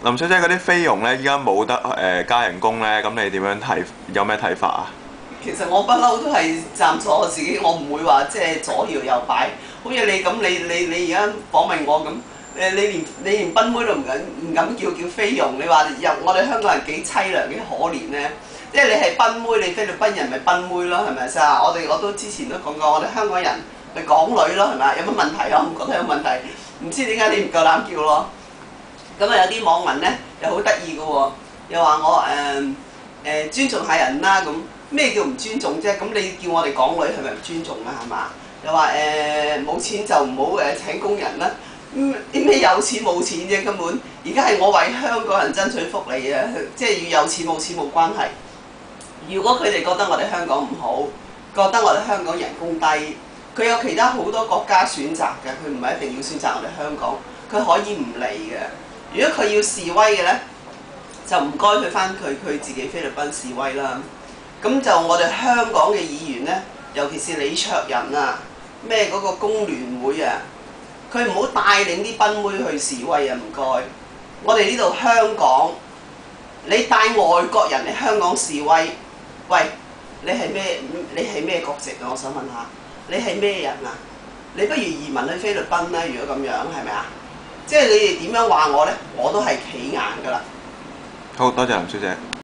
林小姐嗰啲菲傭咧，依家冇得加人工咧，咁你點樣睇？有咩睇法啊？其實我不嬲都係站咗我自己，我唔會話即係左搖右擺。好似你咁，你而家訪問我咁，你連賓妹都唔敢叫菲傭，你話我哋香港人幾凄涼幾可憐咧？即係你係賓妹，你菲律賓人咪賓妹咯，係咪先啊？我都之前都講過，我哋香港人咪港女咯，係咪？有乜問題啊？我唔覺得有問題，唔知點解你唔夠膽叫咯？咁啊有啲網民咧又好得意嘅喎，又話我尊重下人啦咁。咩叫唔尊重啫？咁你叫我哋港女係咪唔尊重啊？係嘛？又話冇錢就唔好請工人啦。啲咩有錢冇錢啫？根本而家係我為香港人爭取福利啊！即係要有錢冇錢冇關係。如果佢哋覺得我哋香港唔好，覺得我哋香港人工低，佢有其他好多國家選擇嘅，佢唔係一定要選擇我哋香港，佢可以唔嚟嘅。如果佢要示威嘅呢，就唔該佢翻佢自己菲律賓示威啦。咁就我哋香港嘅議員呢，尤其是李卓人啊，咩嗰個工聯會啊，佢唔好帶領啲賓妹去示威啊！唔該，我哋呢度香港，你帶外國人嚟香港示威，喂，你係咩？你係咩國籍啊？我想問下，你係咩人啊？你不如移民去菲律賓啦！如果咁樣係咪啊？即係你哋點樣話我呢？我都係企硬㗎啦。好多謝林小姐。